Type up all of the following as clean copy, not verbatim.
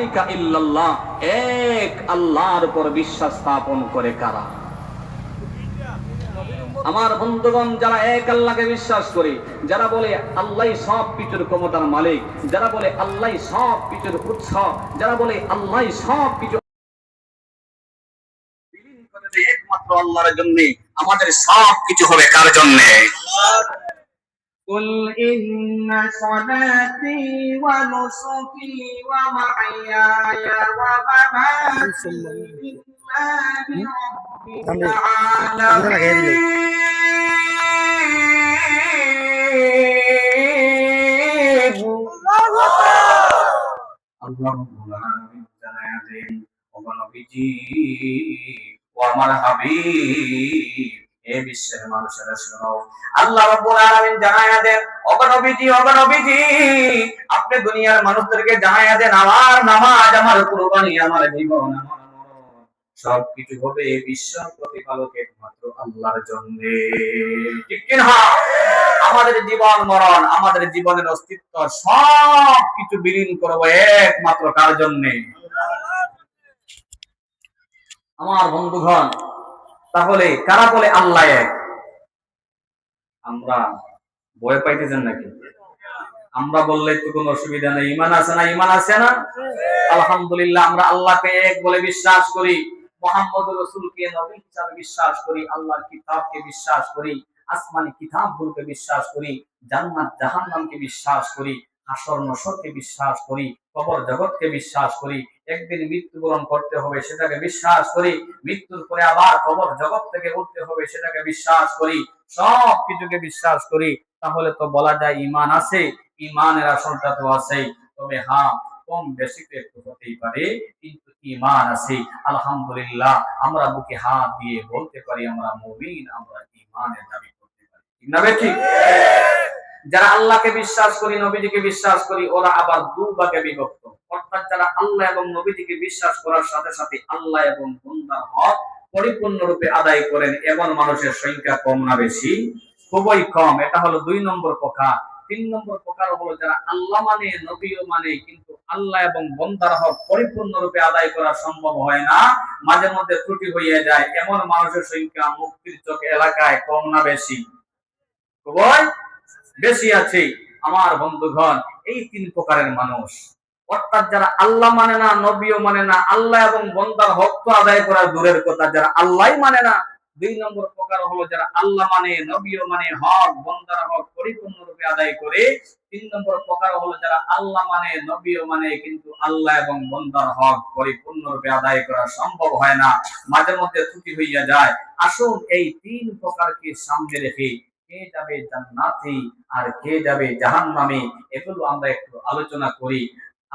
ইউশরিকা ইল্লাল্লাহ, এক আল্লাহর উপর বিশ্বাস স্থাপন করে কারা? আমার বন্ধুগণ, যারা এক আল্লাহকে বিশ্বাস করে, যারা বলে আল্লাহই সব কিছুর ক্ষমতার মালিক, যারা বলে আল্লাহই সব কিছুর উৎস, যারা বলে আল্লাহই সব কিছু বিলীন করে দেয় একমাত্র আল্লাহর জন্য, আমাদের সব কিছু হবে কার জন্য? قل إن صلاتي ونسكي ومحياي ومماتي لله رب العالمين। আল্লাহ রাব্বুল আলামিন জানায়া দেন, ও নবীজি ও আমার হাবিব, হে বিশ্বের মানুষেরা শোনো, আল্লাহ রাব্বুল আলামিন জানায়া দেন, ও নবীজি আপনি দুনিয়ার মানুষদেরকে জানায়া দেন, আমার নামাজ, আমার কুরবানি, আমার জীবন, আমার মরণ সবকিছু হবে বিশ্ব প্রতিপালকের মাত্র আল্লাহর জন্য। ঠিক কি না? আমাদের জীবন মরণ, আমাদের জীবনের অস্তিত্ব সবকিছু বিলীন করবো একমাত্র কার জন্য? আমার বন্ধুগণ, তাহলে কারা বলে আল্লাহ এক? আমরা ভয় পাইতেছেন নাকি? আমরা বললে তো কোনো অসুবিধা নেই। ঈমান আছে না? ঈমান আছে না? আলহামদুলিল্লাহ, আমরা আল্লাহকে এক বলে বিশ্বাস করি, মুহাম্মদুর রাসূলকে নবী হিসেবে বিশ্বাস করি, আল্লাহর কিতাবকে বিশ্বাস করি, আসমানি কিতাবগুলোকে বিশ্বাস করি, জান্নাত জাহান্নামকে বিশ্বাস করি, হাসর নসরকে বিশ্বাস করি, কবর জগৎকে বিশ্বাস করি, একদিন মৃত্যুবরণ করতে হবে সেটাকে বিশ্বাস করি, মৃত্যুর পরে আবার কবর জগৎ থেকে উঠতে হবে সেটাকে বিশ্বাস করি, সব কিছুকে বিশ্বাস করি। তাহলে তো বলা যায় ঈমান আছে, ঈমানের আসলটা তো আছে। তবে হ্যাঁ, কম বেশি তো একটু হতেই পারে, কিন্তু ঈমান আছে। আলহামদুলিল্লাহ, আমরা বুকে হাত দিয়ে বলতে পারি আমরা মুমিন, আমরা ঈমানের দাবি করতে পারি। ঠিক না ঠিক? যারা আল্লাহকে বিশ্বাস করি, নবীজিকে বিশ্বাস করি, ওরা আবার দুভাগে বিভক্ত। অর্থাৎ যারা আল্লাহ এবং নবীজিকে বিশ্বাস করার সাথে সাথে আল্লাহ এবং বান্দার হক পরিপূর্ণরূপে আদায় করেন, এমন মানুষের সংখ্যা কম না বেশি? খুবই কম। এটা হলো 2 নম্বর প্রকার। 3 নম্বর প্রকার হলো যারা আল্লাহ মানে, নবীও মানে, কিন্তু আল্লাহ এবং বান্দার হক পরিপূর্ণরূপে আদায় করা সম্ভব হয় না, মাঝে মধ্যে ত্রুটি হয়ে যায়, এমন মানুষের সংখ্যা মুক্তির চোখ এলাকায় কম না বেশি? খুবই বেশি আছে। আমার বন্ধুগণ, এই 3 প্রকারের মানুষ, অর্থাৎ যারা আল্লাহ মানে না, নবীও মানে না, আল্লাহ এবং বান্দার হক তো আদায় করা দূরের কথা, যারা আল্লাহই মানে না। 2 নম্বর প্রকার হলো যারা আল্লাহ মানে, নবীও মানে, হক বান্দার হক পরিপূর্ণরূপে আদায় করে। 3 নম্বর প্রকার হলো যারা আল্লাহ মানে, নবীও মানে, কিন্তু আল্লাহ এবং বান্দার হক পরিপূর্ণরূপে আদায় করা সম্ভব হয় না, মাঝে মধ্যে ত্রুটি হইয়া যায়। আসুন এই 3 প্রকারকে সামনে রেখে কে যাবে জান্নাতে আর কে যাবে জাহান্নামে, এগুলো আমরা একটু আলোচনা করি।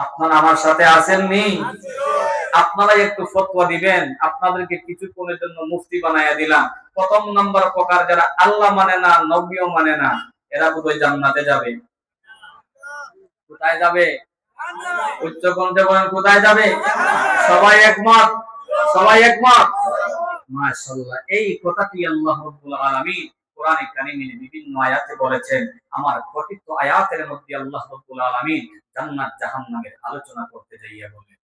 আপনারা আমার সাথে আছেননি? আপনারা একটু ফতোয়া দিবেন, আপনাদেরকে কিছুক্ষণের জন্য মুফতি বানায়া দিলাম। প্রথম নম্বর প্রকার যারা আল্লাহ মানে না, নবীও মানে না, এরা বোধহয় জান্নাতে যাবে। কোথায় যাবে? উচ্চ কণ্ঠে বলেন, কোথায় যাবে? সবাই একমত? সবাই একমত? মাশাআল্লাহ, এই কথাটি আল্লাহ রাব্বুল আলামিন কোরআনে কারীমের বিভিন্ন আয়াতে বলেছেন। আমার কথিত আয়াতের মধ্যে আল্লাহ রাব্বুল আলামিন জান্নাত জাহান্নামের আলোচনা করতে যাইয়া বলেন,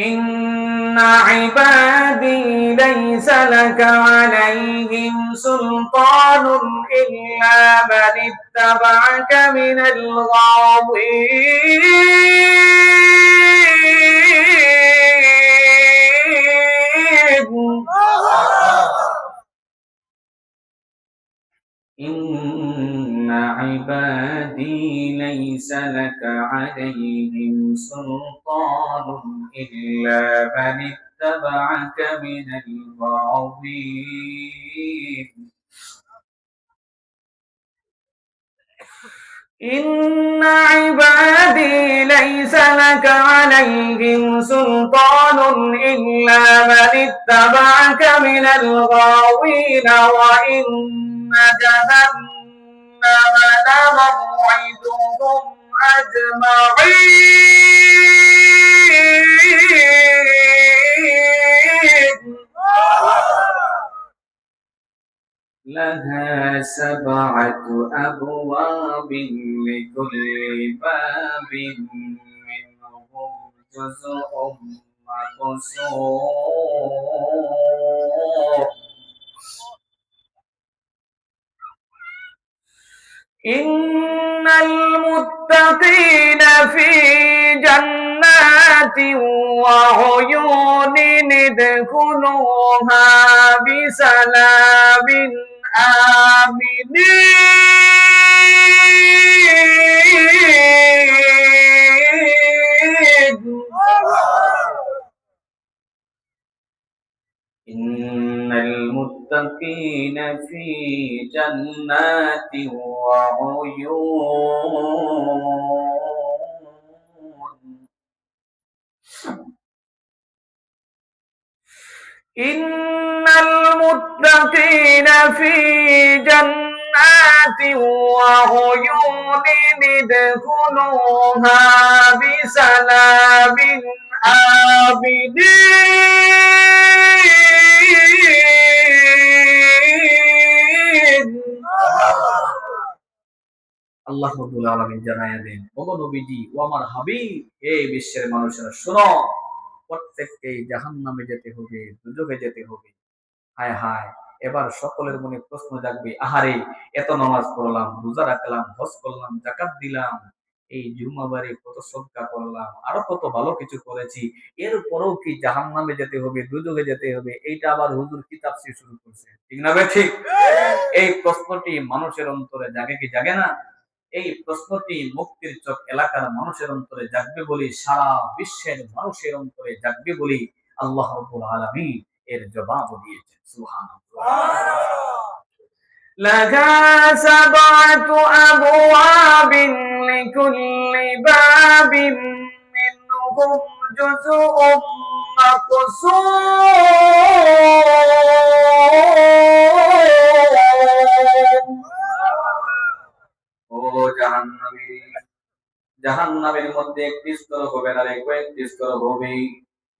ইন্না ইবাদি লাইসা লাকা আলাইহিম সুলতানুন ইল্লা মান ইত্তাবা'আকা মিনাল গাওয়িন। إن عبادي ليس لك عليهم سلطان إلا من اتبعك من الغاوين. إن عبادي ليس لك عليهم سلطان إلا من اتبعك من الغاوين وإن جهنم لموعدهم أجمعين. لها 7 أبواب لكل باب جزء مقسوم إن المتقين في جنات وعيون ادخلوها بسلام آمنين إن المتقين في جنات وعيون إن المتقين في جنات وعيون ادخلوها بسلام آمنين আল্লাহ রাব্বুল আলামিন জানায়া দেন, ওগো নবীজি ও আমার হাবিব, এই বিশ্বের মানুষেরা শোনো, প্রত্যেককেই জাহান্নামে যেতে হবে, দুজকে যেতে হবে। হায় হায়, এবার সকলের মনে প্রশ্ন জাগবে, আহারে এত নামাজ পড়লাম, রোজা রাখলাম, হজ করলাম, যাকাত দিলাম, এই জুম্মাবারে কত সদকা করলাম, আরো কত ভালো কিছু করেছি, এরপরেও কি জাহান্নামে যেতে হবে, দুজকে যেতে হবে? এইটা আবার হুজুর কি তাফসীর শুরু করছে, ঠিক না ভাই? ঠিক। এই প্রশ্নটি মানুষের অন্তরে জাগে কি জাগে না? এই প্রশ্নটি মুক্তির চক এলাকার মানুষের অন্তরে জাগবে বলি, সারা বিশ্বের মানুষের অন্তরে জাগবে বলি আল্লাহ রাব্বুল আলামিন এর জবাব দিয়েছেন। সুবহানাল্লাহ। লাহা সাবআতু আবওয়াবিন লিকুল্লি বাবিন মিনহুম জুজউম মাকসুম। ও জাহান্নামী, জাহান্নামের মধ্যে একটি স্তর হবে না, কয়েকটি স্তর হবে।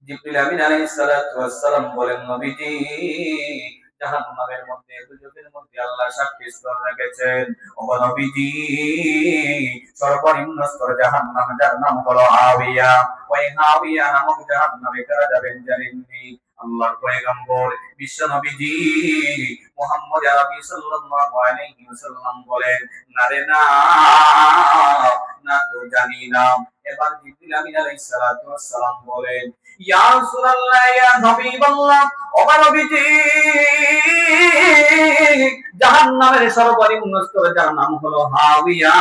জিবরিল আমিন আলাইহিস সালাতু ওয়াস সালাম বলেন, নবীজি জাহান্নামের মধ্যে, দুজকের মধ্যে আল্লাহ 7টি স্তর রেখেছেন। ও নবীজি, সর্বনিম্ন স্তর জাহান্নাম, যার নাম হলো হাবিয়া। ওই হাবিয়া নামক জাহান্নামে কারা যাবেন জানেননি? আল্লাহর পয়গম্বর বিশ্ব নবীজি মুহাম্মদ আরবি সাল্লাল্লাহু আলাইহি ওয়াসাল্লাম বলেন, না রে না, না তো জানি না। এবার জিবরিল আমিন আলাইহিস সালাতু ওয়াস সালাম বলেন, ইয়া রাসূলুল্লাহ, ইয়া হাবিবাল্লাহ, ও নবীজি, জাহান্নামের সর্বনিম্ন স্তর যার নাম হলো হাবিয়া,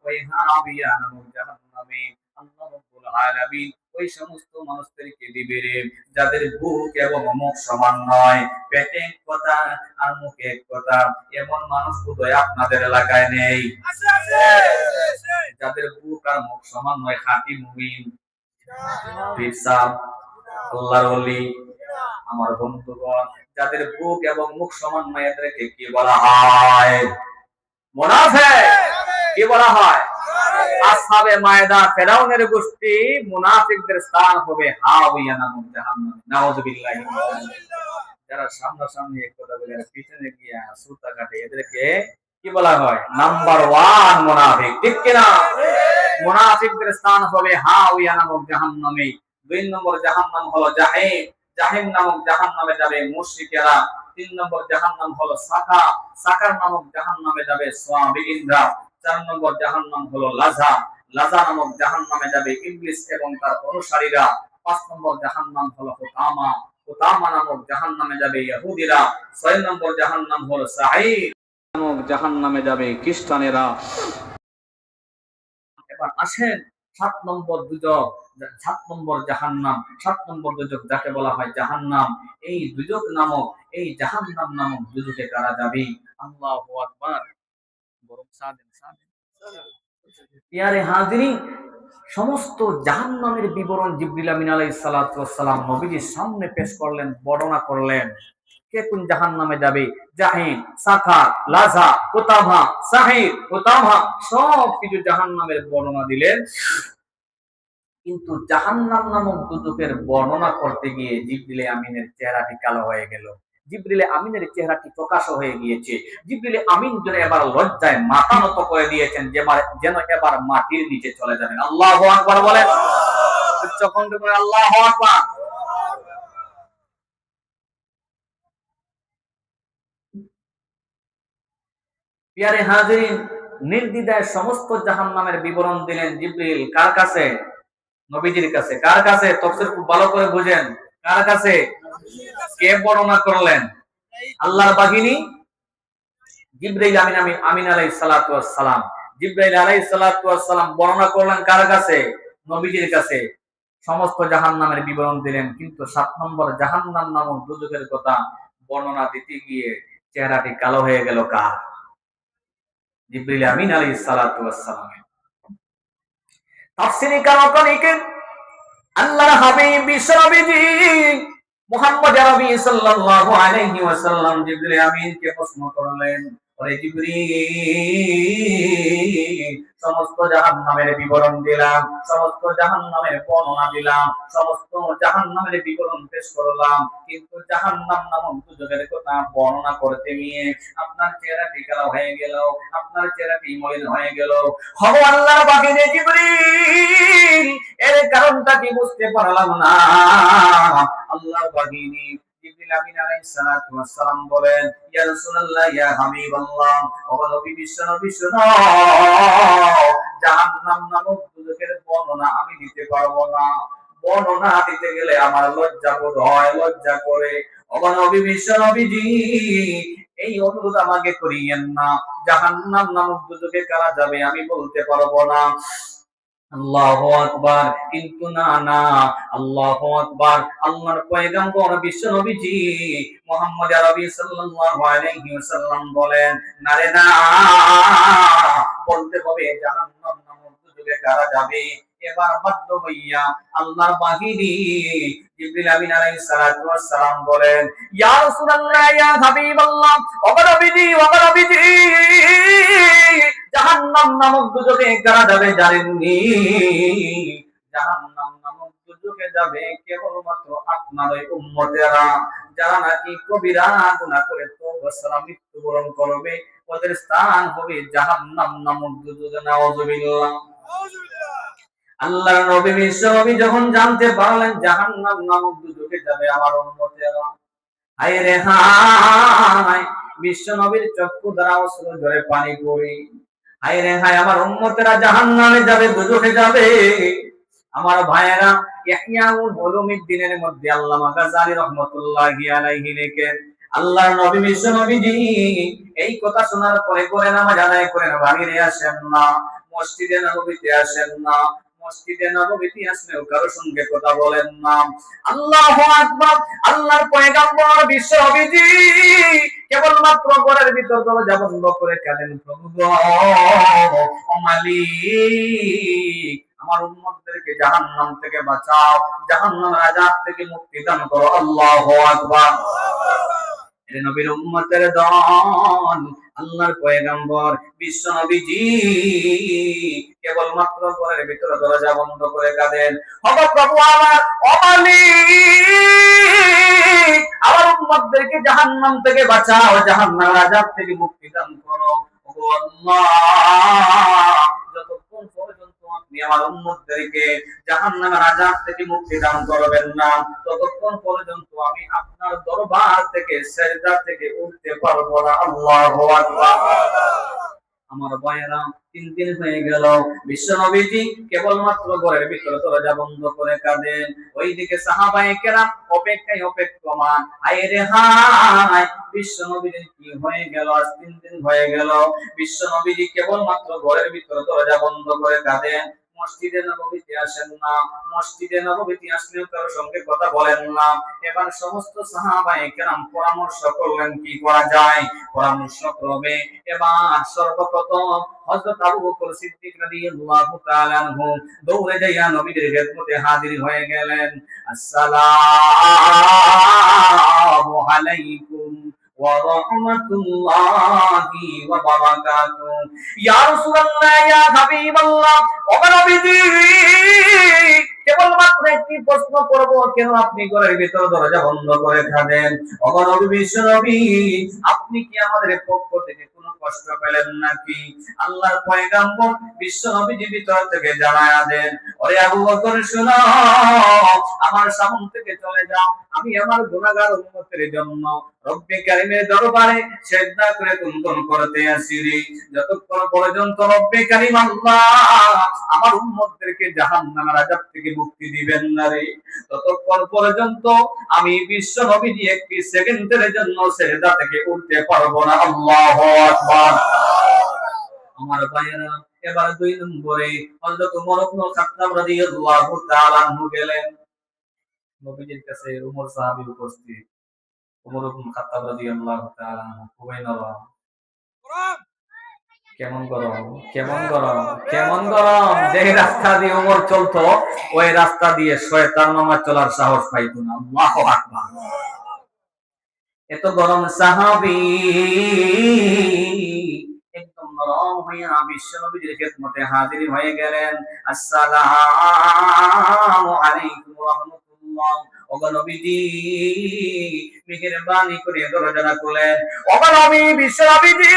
ওই হাবিয়া নামক জাহান্নামে আল্লাহ রাব্বুল আলামিন ওই সমস্ত মানুষদেরকে দিবে রে, যাদের বুক এবং মুখ সমান নয়, পেটে এক কথা আর মুখে এক কথা। এমন মানুষ বোধহয় আপনাদের এলাকায় নেই। যাদের বুক আর মুখ সমান নয়, খাঁটি মুমিন, পীর সাহেব, আল্লাহর ওলি, আমার বন্ধুগণ, যাদের বুক এবং মুখ সমান নয়, এদেরকে কি বলা হয়? মুনাফিক। কি বলা হয়? আসহাবে মায়দা, ফেরাউনের গোষ্ঠী, মুনাফিকদের স্থান হবে হাবিয়া নামক জাহান্নাম। নাউযুবিল্লাহি। যারা সামনাসামনি এক কথা বলে পিছনে গিয়া সুতা কাটে, এদেরকে কি বলা হয়? নাম্বার 1 মুনাফিক, ঠিক কি না? মুনাফিকদের স্থান হবে হাবিয়া নামক জাহান্নামে। 2 নম্বর জাহান্নাম হলো জাহিম, জাহিম নামক জাহান্নামে যাবে মুশরিকেরা। 3 নম্বর জাহান্নাম হলো সাকা, সাকার নামক জাহান্নামে যাবে সাবিঈনরা। 4 নম্বর জাহান্নাম হলো লাযা, লাযা নামক জাহান্নামে যাবে ইবলিস এবং তার অনুসারীরা। 5 নম্বর জাহান্নাম হলো হুতামা, হুতামা নামক জাহান্নামে যাবে ইহুদিরা। 6 নম্বর জাহান্নাম হলো সাঈর নামক জাহান্নামে যাবে খ্রিস্টানেরা। এবার আসেন 7 নম্বর দুজক, 7 নম্বর জাহান্নাম। 7 নম্বর দুজক যাকে বলা হয় জাহান্নাম, এই দুজক নামক, এই জাহান্নাম নামক দুজকে কারা যাবে? আল্লাহু আকবার। বরং সাদেন সাদেন। ইয়ারে হাজিরিন, সমস্ত জাহান্নামের বিবরণ জিবরিল আমিন আলাইহিস সালাতু ওয়াস সালাম নবীজির সামনে পেশ করলেন, বর্ণনা করলেন। কে কোন জাহান্নামে যাবে, জাহিম, সাকা, লাযা, হুতামা, সাঈর, হুতামা, সব কিছু জাহান্নামের বর্ণনা দিলেন। কিন্তু জাহান্নাম নামক দুজকের বর্ণনা করতে গিয়ে জিবরিল আমিনের চেহারাটি কালো হয়ে গেল। জিবরিল আমিনের চেহারাটি প্রকাশ হয়ে গিয়েছে। জিবরিল আমিন যেন এবার লজ্জায় মাথা নত করে দিয়েছেন, যেন এবার মাটির নিচে চলে যাবেন। আল্লাহু আকবার বলেন। উচ্চকণ্ঠে বলে আল্লাহু আকবার। প্রিয় হাজিরিন, নির্দ্বিধায় সমস্ত জাহান্নামের বিবরণ দিলেন জিবরিল। কার কাছে? নবীজির কাছে। কার কাছে? তাফসীর খুব ভালো করে বুঝেন। কার কাছে? কে বর্ণনা করলেন? আল্লাহর বাহিনী জিবরাইল আমিন আলাইহিস সালাতু ওয়াস সালাম। জিবরাইল আলাইহিস সালাতু ওয়াস সালাম বর্ণনা করলেন কার কাছে? নবীজির কাছে। সমস্ত জাহান্নামের বিবরণ দিলেন, কিন্তু 7 নম্বর জাহান্নাম নামক দুর্যোগের কথা বর্ণনা দিতে গিয়ে চেহারাটি কালো হয়ে গেল কার? জিবরাইল আমিন আলাইহিস সালাতু ওয়াস সালাম। তাফসীরে কালাকানিকে আল্লাহর হাবিব বিশ্বনবীজি মুহাম্মদ আরবি সাল্লাল্লাহু আলাইহি ওয়াসাল্লাম জিবরিল আমিনকে প্রশ্ন করলেন, ওরে জিবরিল, সমস্ত জাহান্নামের বিবরণ দিলাম, সমস্ত জাহান্নামের বর্ণনা দিলাম, সমস্ত জাহান্নামের বিবরণ পেশ করলাম, কিন্তু জাহান্নাম নামক দুর্যোগের কথা বর্ণনা করতে গিয়ে আপনার চেহারাটি কালো হয়ে গেল, আপনার চেহারাটি মলিন হয়ে গেল। হবো আল্লাহর বাহিনী জিবরিল, এর কারণটা কি বুঝতে পারলাম না। আল্লাহর বাহিনী জিবরিল আমিন আলাইহিস সালাতু ওয়াস সালাম বলেন, ইয়া রাসূলুল্লাহ, ইয়া হাবিবাল্লাহ, ও নবী বিশ্বনবী শুনো, জাহান্নাম নামক দুর্যোগের বর্ণনা আমি দিতে পারবো না। বর্ণনা দিতে গেলে আমার লজ্জা বোধ হয়, লজ্জা করে। ও নবী বিশ্বনবীজি, এই অনুরোধ আমাকে করিয়েন না। জাহান্নাম নামক দুর্যোগে কারা যাবে আমি বলতে পারবো না। আল্লাহু আকবার। কিন্তু না না, আল্লাহু আকবার। আল্লাহর পয়গম্বর বিশ্ব নবীজি মুহাম্মদ আরবি সাল্লাল্লাহু আলাইহি ওয়াসাল্লাম বলেন, না রে না, বলতে হবে জাহান্নাম নামক দুর্যোগে কারা যাবে। এবার বাধ্য হইয়া আল্লাহর বাহিনী জিবরিল আমিন আলাইহিস সালাতু ওয়াস সালাম বলেন, ইয়া রাসূলুল্লাহ, ইয়া হাবিবাল্লাহ, ও নবীজি, ও নবীজি, জাহান্নাম নামক দুর্যোগে কারা যাবে জানেননি? জাহান্নাম নামক দুর্যোগে যাবে কেবলমাত্র আপনার ওই উম্মতেরা, যারা নাকি কবিরা গুনাহ করে তওবা ছাড়া মৃত্যুবরণ করবে, ওদের স্থান হবে জাহান্নাম নামক দুর্যোগে। নাউযুবিল্লাহ। আল্লাহর নবী বিশ্বনবী যখন জানতে পারলেন জাহান্নাম নামক দুর্যোগে যাবে আমার উম্মতেরা, হায় রে হায়, বিশ্বনবীর চক্ষু দ্বারা অশ্রু ঝরে পানি পড়ে, হায় রে হায়, আমার উম্মতেরা জাহান্নামে যাবে, দুজকে যাবে। আমার ভাইয়েরা, ইহইয়াউল উলুমিদ্দিনের মধ্যে আল্লামা গাযযালী রাহমাতুল্লাহি আলাইহি লেখেন, আল্লাহর নবী বিশ্বনবীজি এই কথা শোনার পরে করে নামাজ আদায় করেন, বাহিরে আসেন না, মসজিদে নববীতে আসেন না, মসজিদে নববীতে আসলেও কারো সঙ্গে কথা বলেন না। আল্লাহু আকবার। আল্লাহর পয়গম্বর বিশ্বনবীজি কেবলমাত্র ঘরের ভিতর দরজা বন্ধ করে কাঁদেন, প্রভু গো, ও মালিক, আমার উম্মতদেরকে জাহান্নাম থেকে বাঁচাও, জাহান্নামের আযাব থেকে মুক্তি দান করো। আল্লাহু আকবার। এর নবীর উম্মতের দল, আল্লাহর পয়গম্বর বিশ্ব নবীজি কেবলমাত্র ঘরের ভিতরে দরজা বন্ধ করে কাঁদেন, ওগো প্রভু আমার, ও মালিক, আমার উম্মতদেরকে জাহান্নাম থেকে বাঁচাও, জাহান্নামের আযাব থেকে মুক্তি দান করো। ওগো আল্লাহ, যতক্ষণ পর্যন্ত আপনি আমার উম্মতদেরকে জাহান্নামের আযাব থেকে মুক্তি দান করবেন না, ততক্ষণ পর্যন্ত আমি আপনার দরবার থেকে, সিজদা থেকে উঠতে পারবো না। আল্লাহু আকবার। আমার ভাইয়েরা, 3 দিন হয়ে গেল বিশ্ব নবীজি কেবলমাত্র ঘরের ভিতরে দরজা বন্ধ করে কাঁদেন। ওইদিকে সাহাবায়ে কেরাম অপেক্ষায় অপেক্ষমান, হায় রে হায়, বিশ্ব নবীজি কি হয়ে গেল? আজ 3 দিন হয়ে গেল বিশ্ব নবীজি কেবলমাত্র ঘরের ভিতরে দরজা বন্ধ করে কাঁদেন, মসজিদে নববীতে আসেন না, মসজিদে নববীতে আসলেও কারোর সঙ্গে কথা বলেন না। এবার সমস্ত সাহাবায়ে কেরাম পরামর্শ করলেন কি করা যায়। পরামর্শ ক্রমে এবার সর্বপ্রথম হযরত আবু বকর সিদ্দিক রাদিয়াল্লাহু তাআলা আনহু দৌড়ে যাইয়া নবীর খেদমতে হাজির হয়ে গেলেন। আসসালামু আলাইকুম ওয়া রাহমাতুল্লাহি ওয়া বারাকাতুহু। ইয়া রাসূলুল্লাহ, ইয়া হাবিবাল্লাহ, ও নবীজি, কেবলমাত্র একটি প্রশ্ন করব, কেন আপনি ঘরের ভিতর দরজা বন্ধ করে থাকেন? ও নবী বিশ্বনবী, আপনি কি আমাদের পক্ষ থেকে কোনো কষ্ট পেলেন নাকি? আল্লাহর পয়গম্বর বিশ্ব নবীজি ভিতর থেকে জানায়া দেন, ওরে আবু বকর শোনো, আমার সামনে থেকে চলে যাও, আমি আমার গুনাহগার উম্মতের জন্য রব্বে কারীমের দরবারে সিজদা করে গুনগুন করতে আসিরি। যতক্ষণ পর্যন্ত রব্বে কারীম আল্লাহ আমার উম্মতদেরকে জাহান্নামের আযাব থেকে মুক্তি দিবেন না রে, ততক্ষণ পর্যন্ত আমি বিশ্ব নবীজি একটি সেকেন্ডের জন্য সিজদা থেকে উঠতে পারবো না। আল্লাহু আকবার। আমার ভাইয়েরা, এবার 2 নম্বরে হযরত ওমর ইবনে খাত্তাব রাদিয়াল্লাহু তাআলা আনহু গেলেন নবীজির কাছে। ওমর সাহাবী উপস্থিত। ওমর ইবনে খাত্তাব রাদিয়াল্লাহু তাআলা আনহু খুবই নরম। কেমন গরম, কেমন গরম, কেমন গরম! যে রাস্তা দিয়ে ওমর চলতো ওই রাস্তা দিয়ে শয়তান মামা চলার সাহস পাইতো না। আল্লাহু আকবার। এত গরম সাহাবী একদম নরম হইয়া বিশ্ব নবীর খেদমতে হাজির হয়ে গেলেন। আসসালামু আলাইকুম ওয়া রাহমাতুল্লাহ। ওগো নবীজি, মেহেরবানি করে দরজাটা খুলেন। ওগো নবী, বিশ্ব নবীজি,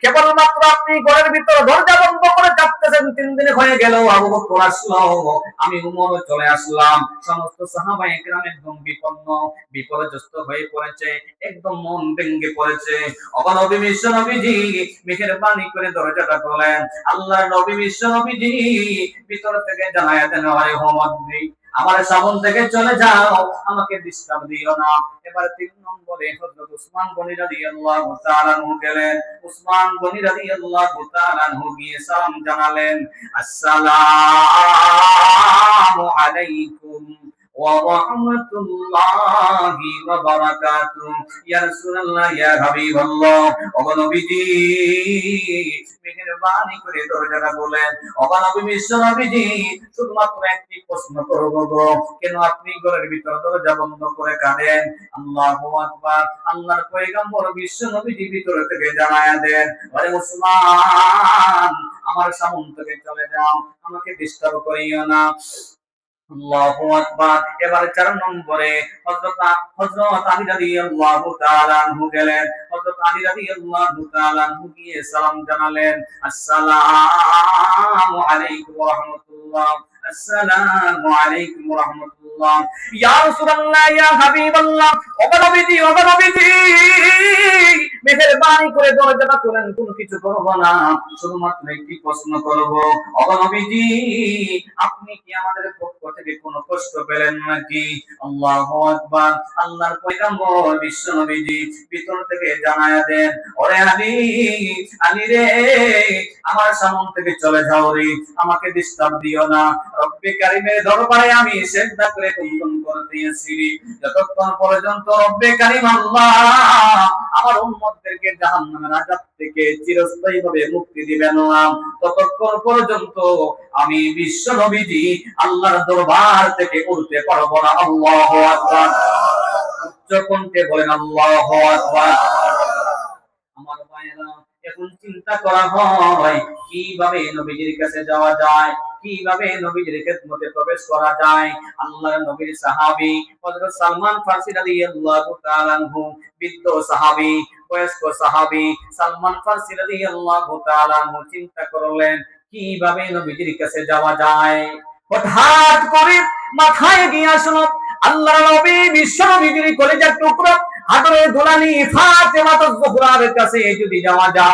কেবলমাত্র আপনি ঘরের ভিতর দরজা বন্ধ করে চাপতেছেন, 3 দিন হয়ে গেল। আবু বকর আসলো, আমি উমর চলে আসলাম। সমস্ত সাহাবায়ে কেরাম একদম বিপন্ন, বিপর্যস্ত হয়ে পড়েছে, একদম মন ভেঙে পড়েছে। ওগো নবী, বিশ্ব নবীজি, মেহেরবানি করে দরজাটা খোলেন। আল্লাহর নবী বিশ্ব নবীজি ভিতর থেকে জানায়া দেন, আরে হোমদ্রি, আমার সামন থেকে চলে যাও, আমাকে ডিস্টার্ব দিও না। এবার 3 নম্বরে হযরত উসমান গনি রাদিয়াল্লাহু তাআলা আনহু গেলেন। উসমান গনি রাদিয়াল্লাহু তাআলা আনহু গিয়ে সালাম জানালেন, আসসালামু আলাইকুম ওয়া রাহমাতুল্লাহি ওয়া বারাকাতুহু। ইয়া রাসূলুল্লাহ, ইয়া হাবিবাল্লাহ, ওগো নবীজি, মেহেরবানি করে দরজাটা খোলেন। ওগো নবী, বিশ্ব নবীজি, শুধুমাত্র একটি প্রশ্ন করব গো, কেন আপনি ঘরের ভিতর দরজা বন্ধ করে কাঁদেন? আল্লাহু আকবার। আল্লাহর পয়গম্বর বিশ্ব নবীজি ভিতর থেকে জানায়া দেন, আরে উসমান, আমার সামনে থেকে চলে যাও, আমাকে ডিস্টার্ব করিও না। আল্লাহু আকবার। এবার 4 নম্বরে হযরত আলী রাদিয়াল্লাহু তাআলা আনহু গেলেন। হযরত আলী রাদিয়াল্লাহু তাআলা আনহু গিয়ে সালাম জানালেন, আসসালামু আলাইকুম ওয়া রাহমাতুল্লাহ। আসসালামু আলাইকুম ওয়া রাহমাতুল্লাহ। ইয়া রাসূলুল্লাহ, ইয়া হাবিবাল্লাহ, ওগো নবীজি, ওগো নবীজি, মেহেরবানি করে দরজাটা খুলেন, কোনো কিছু করব না, শুধুমাত্র একটি প্রশ্ন করব। ওগো নবীজি, আপনি কি আমাদের পক্ষ থেকে কোনো কষ্ট পেলেন নাকি? আল্লাহু আকবার। আল্লাহর পয়গম্বর বিশ্ব নবীজি ভিতর থেকে জানায়া দেন, ওরে আলী, আলী রে, আমার সামনে থেকে চলে যাও রে, আমাকে ডিস্টার্ব দিও না। রব্বে কারীমের দরবারে আমি সিজদা করে গুনগুন করতেছি, যতক্ষণ পর্যন্ত রব্বে কারীম আল্লাহ আমার উম্মতদেরকে জাহান্নামের আযাব থেকে চিরস্থায়ীভাবে মুক্তি দিবেন না, ততক্ষণ পর্যন্ত আমি বিশ্ব নবীজি আল্লাহর দরবার থেকে উঠতে পারবো না। আল্লাহু আকবার। উচ্চ কণ্ঠে বলেন আল্লাহু আকবার। আমার ভাইরা, এখন চিন্তা করা হয় কিভাবে নবীজির কাছে যাওয়া যায়, কিভাবে নবীজির খেদমতে প্রবেশ করা যায়। আল্লাহর নবীর সাহাবী হযরত সালমান ফারসি রাদিয়াল্লাহু তাআলা আনহু, বৃদ্ধ সাহাবী, বয়স্ক সাহাবী সালমান ফারসি রাদিয়াল্লাহু তাআলা আনহু চিন্তা করলেন কিভাবে নবীজির কাছে যাওয়া যায়। হঠাৎ করে মাথায় গিয়ে আসলো আল্লাহর নবী বিশ্ব নবীর কলিজার টুকরা হাজরে দুলানি ফাতেমা তুজ-জোহরার কাছে যদি যাওয়া যায়,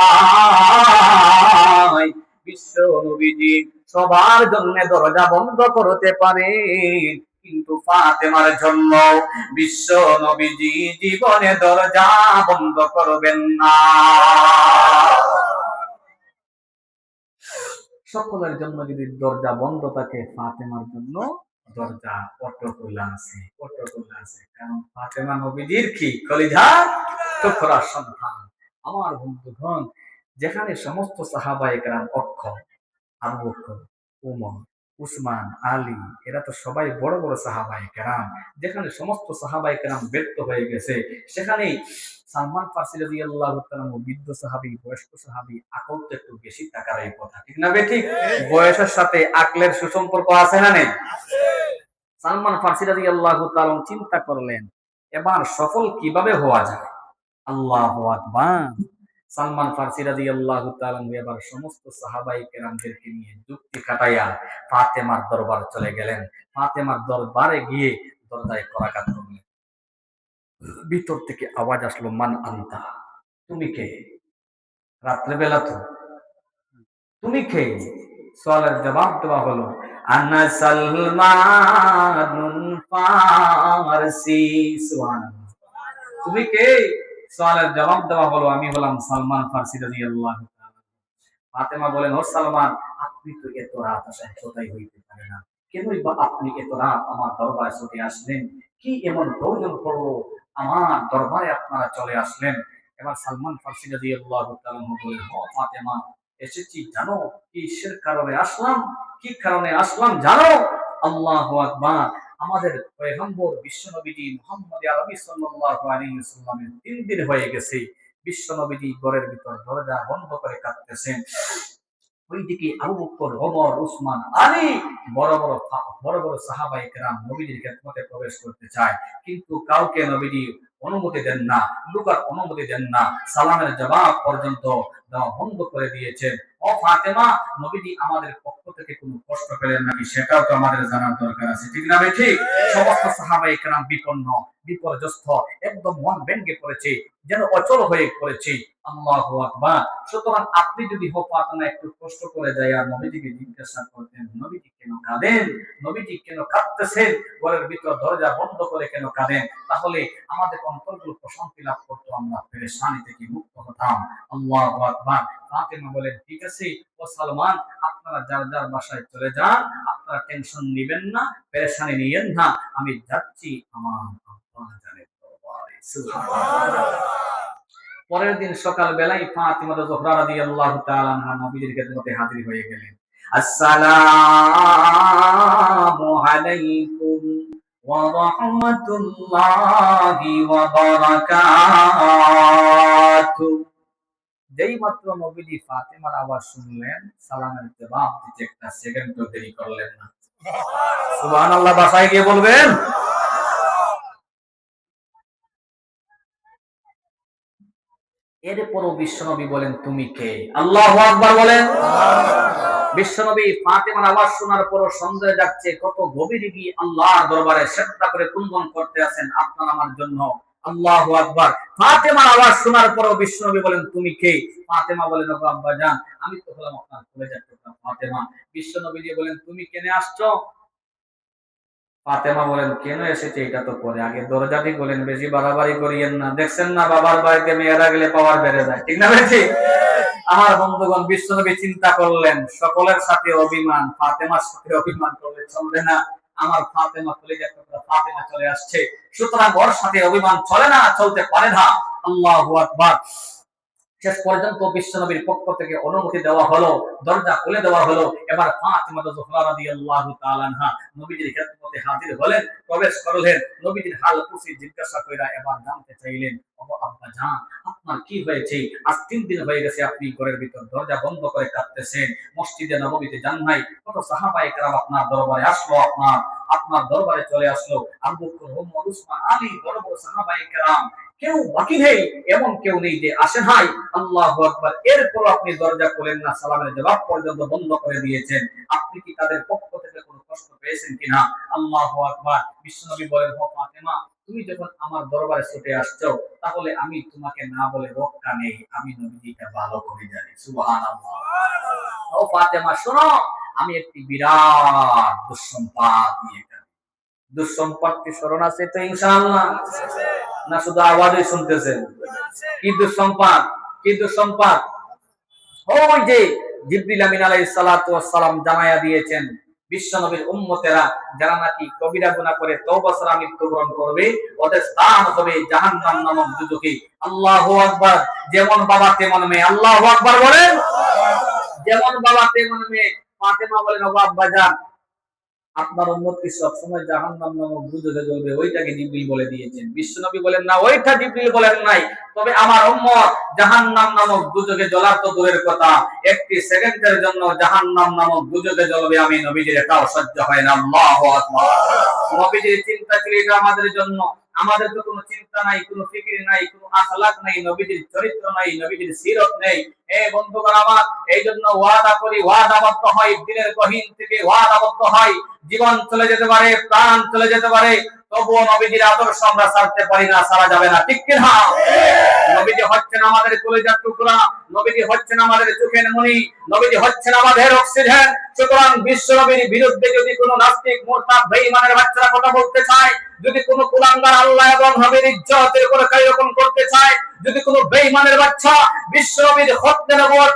বিশ্ব নবীজি সবার জন্য দরজা বন্ধ করতে পারে, কিন্তু ফাতেমার জন্য বিশ্ব নবীজি জীবনে দরজা বন্ধ করবেন না। সকলের জন্য যদি দরজা বন্ধ থাকে, ফাতেমার জন্য দরজা অটো খোলা আছে, অটো খোলা আছে। কারণ ফাতেমা নবীজির কি কলিজার টুকরা সন্তান। আমার বন্ধুগণ, যেখানে সমস্ত সাহাবায়ে কেরাম অক্ষম, আবু বকর, ওমর, উসমান, আলী, এরা তো সবাই বড় বড় সাহাবায়ে কেরাম, যেখানে সমস্ত সাহাবায়ে কেরাম ব্যর্থ হয়ে গেছে, সেখানে সালমান ফারসি রাদিয়াল্লাহু তাআলা বৃদ্ধ সাহাবী, বয়স্ক সাহাবী, আকল তো একটু বেশি টাকার এই কথা, ঠিক না বেঠিক? বয়সের সাথে আকলের সুসম্পর্ক আছে না নেই? সালমান ফারসি রাদিয়াল্লাহু তাআলা চিন্তা করলেন এবার সফল কিভাবে হওয়া যায়। আল্লাহু আকবার। সালমান ফারসি রাদিয়াল্লাহু তাআলা এবার সমস্ত সাহাবায়ে কেরামদেরকে নিয়ে যুক্তি খাটাইয়া ফাতেমার দরবার চলে গেলেন। ফাতেমার দরবারে গিয়ে দরজায় কড়াঘাত করলেন। ভিতর থেকে আওয়াজ আসলো, মান আনতা, তুমি কে? রাত্রেবেলা তো, তুমি কে? সওয়ালের জবাব দেওয়া হলো, আনা সালমানুল ফারসি। সুবহানাল্লাহ। তুমি কে? সওয়ালের জবাব দেওয়া হলো, আমি হলাম সালমান ফারসি রাদিয়াল্লাহু তাআলা। ফাতেমা বলেন, ও সালমান, আপনি তো এত রাত আসার কোথায় হইতে পারে না, কেনই বা আপনি এত রাত আমার দরবারে ছুটে আসলেন? কি এমন প্রয়োজন পড়লো আমার দরবারে আপনারা চলে আসলেন? এবার সালমান ফারসি রাদিয়াল্লাহু তাআলা বলেন, ও ফাতেমা, এসেছি জানো কিসের কারণে আসলাম? কি কারণে আসলাম জানো? আল্লাহু আকবার। আমাদের পয়গম্বর বিশ্বনবীজি মুহাম্মদ আরবি সাল্লাল্লাহু আলাইহি ওয়াসাল্লামের 3 দিন হয়ে গেছে। বিশ্বনবীজি ঘরের ভিতর দরজা বন্ধ করে কাঁদতেছেন। ওইদিকে আবু বকর, ওমর, উসমান, আলী বড় বড় সাহাবায়ে কেরাম নবীজির খেদমতে প্রবেশ করতে চায়, কিন্তু কাউকে নবীজি অনুমতি দেন না, লুকার অনুমতি দেন না। সালামের জবাব পর্যন্ত দেওয়া বন্ধ করে দিয়েছেন। ও ফাতেমা, নবীজি আমাদের পক্ষ থেকে কোনো কষ্ট পেলেন নাকি সেটাও তো আমাদের জানার দরকার আছে, ঠিক না? ঠিক। সমস্ত সাহাবায়ে কেরাম বিপন্ন, বিপর্যস্ত, একদম মন ভেঙে পড়েছে, যেন অচল হয়ে পড়েছে। আল্লাহু আকবার। সুতরাং আপনি যদি ফাতেমা একটু কষ্ট করে যায় আর নবীজিকে জিজ্ঞাসা করতেন, নবীজি কেন কাঁদেন, নবীজি কেন কাঁদতেছেন, ঘরের ভিতর দরজা বন্ধ করে কেন কাঁদেন, তাহলে আমাদের অন্তরগুলো প্রশান্তি লাভ করতো, আমরা পেরেশানি থেকে মুক্ত হতাম। আল্লাহু আকবার। ফাতেমা বলেন, ঠিক আছে ও সালমান, আপনারা যার যার বাসায় চলে যান, আপনারা টেনশন নেবেন না, পেরেশানি নিয়েন না, আমি যাচ্ছি আমার আব্বা জানের দরবারে। সুবহানাল্লাহ। পরের দিন সকাল বেলায় ফাতিমা যুহরা রাদিয়াল্লাহু তাআলা আনহা নবীজির খেদমতে হাজির হয়ে গেলেন। আসসালামু আলাইকুম ওয়া রাহমাতুল্লাহি ওয়া বারাকাতুহু। যেই মাত্র নবীজি ফাতিমার আওয়াজ শুনলেন, সালামের জবাব দিতে একটা সেকেন্ডও দেরি করলেন না। সুবহানাল্লাহ। বাসায় গিয়ে বলবেন। এরপরও বিশ্বনবী বলেন, তুমি কে? আল্লাহু আকবার বলেন। বিশ্বনবী ফাতিমার আওয়াজ শোনার পরও সন্দেহ যাচ্ছে, কত গভীরে গিয়ে আল্লাহর দরবারে সেজদা করে কুনবন করতে আছেন আপনার আমার জন্য। আল্লাহু আকবার। ফাতিমার আওয়াজ শোনার পরও বিশ্বনবী বলেন, তুমি কে? ফাতিমা বলেন, ওগো আব্বাজান, আমি তো হলাম আপনার কলেজার টুকরা ফাতিমা। বিশ্বনবী বলেন, তুমি কেন আসছো? ফাতেমা বলেন, কেন এসেছে এটা তো পরে, আগে দরজাটি বলেন, বেশি বাড়াবাড়ি করিয়েন না, দেখছেন না বাবার বাড়িতে মেয়েরা গেলে পাওয়ার বেড়ে যায়, ঠিক না? বেশি। আমার বন্ধুগণ, বিশ্বনবী চিন্তা করলেন, সকলের সাথে অভিমান, ফাতেমার সাথে অভিমান করলে চলবে না। আমার ফাতেমা কলেজার টুকরা ফাতেমা চলে আসছে, সুতরাং ওর সাথে অভিমান চলে না, চলতে পারে না। আল্লাহু আকবার। শেষ পর্যন্ত বিশ্বনবীর পক্ষ থেকে অনুমতি দেওয়া হলো, দরজা খুলে দেওয়া হলো। এবার ফাতিমা যুহরা রাদিয়াল্লাহু তাআলা আনহা নবীজির খেদমতে হাজির হলেন, প্রবেশ করলেন। নবীজির হাল খুশি জিজ্ঞাসা কইরা এবার জানতে চাইলেন, ওগো আব্বা জান, আপনার কি হয়েছে? আজ 3 দিন হয়ে গেছে আপনি ঘরের ভিতর দরজা বন্ধ করে কাঁদতেছেন, মসজিদে নববীতে যান নাই, কত সাহাবায়ে কেরাম আপনার দরবারে আসলো, আপনার দরবারে চলে আসলো, আবু বকর, ওমর, উসমান, আলী, বড় বড় সাহাবায়ে কেরাম, কেউ বাকি নেই, এমন কেউ নেই যে আসে নাই। আল্লাহু আকবার। এরপর আপনি দরজা খুলেন না, সালামের জবাব পর্যন্ত বন্ধ করে দিয়েছেন, আপনি কি তাদের পক্ষ থেকে কোনো কষ্ট পেয়েছেন কিনা? আল্লাহু আকবার। বিশ্বনবী বলেন, ও ফাতেমা, তুমি যখন আমার দরবারে ছুটে আসছো, তাহলে আমি তোমাকে না বলে রক্ষা নেই, আমি নবীজিকে ভালো করে জানি। সুবহানাল্লাহ। ও ফাতেমা, শোনো, আমি একটি বিরাট দুঃসংবাদ নিয়ে এসেছি। দুঃসংবাদটি স্মরণ আছে তো ইনশাআল্লাহ? না শুধু আওয়াজই শুনতেছেন? কি দুঃসংবাদ? কি দুঃসংবাদ? ওই যে জিবরিল আমিন আলাইহিস সালাতু ওয়াস সালাম জানায়া দিয়েছেন, বিশ্বনবীর উম্মতেরা যারা নাকি কবিরা গুনাহ করে তওবা ছাড়া মৃত্যুবরণ করবে, ওদের স্থান হবে জাহান্নাম নামক দুজকে। আল্লাহু আকবার। যেমন বাবা তেমন মেয়ে। আল্লাহু আকবার বলেন। যেমন বাবা তেমন মেয়ে। ফাতেমা বলেন, ওগো আব্বাজান, আপনার উম্মত কি সবসময় জাহান্নাম নামক দুজকে জ্বলবে, ওইটাকে জিবরিল বলে দিয়েছেন। বিশ্বনবী বলেন, না, ওইটা জিবরিল বলেন নাই, তবে আমার উম্মত জাহান্নাম নামক দুজকে জ্বলার তো দূরের কথা, একটি সেকেন্ডের জন্য জাহান্নাম নামক দুজকে জ্বলবে আমি নবীজির এটাও সহ্য হয় না। আল্লাহু আকবার। নবীজির চিন্তা ছিল এটা আমাদের জন্য। আমাদের তো কোনো চিন্তা নাই, কোনো ফিকির নাই, কোনো আখলাক নাই, নবীজির চরিত্র নাই, নবীজির সিরত নেই। বন্ধুগণ আমার, এই জন্য ওয়াদা করি, ওয়াদাবদ্ধ হয়, দিলের গহীন থেকে ওয়াদাবদ্ধ হয়। জীবন চলে যেতে পারে, প্রাণ চলে যেতে পারে, তবুও নবীজির আদর্শ আমরা ছাড়তে পারি না, ছাড়া যাবে না, ঠিক কিনা? নবীজি হচ্ছেন আমাদের কলিজার টুকরা, নবীজি হচ্ছেন আমাদের চোখের মণি, নবীজি হচ্ছেন আমাদের অক্সিজেন। সুতরাং বিশ্ব নবীর বিরুদ্ধে যদি কোনো নাস্তিক, মুরতাদ, বেঈমানের বাচ্চারা কথা বলতে চায়, যদি কোনো কুলাঙ্গার আল্লাহ এবং নবীর ইজ্জতের উপর কায়রকম করতে চায়, যদি কোনো বেঈমানের বাচ্চা বিশ্ব নবীর খতনে নবুয়ত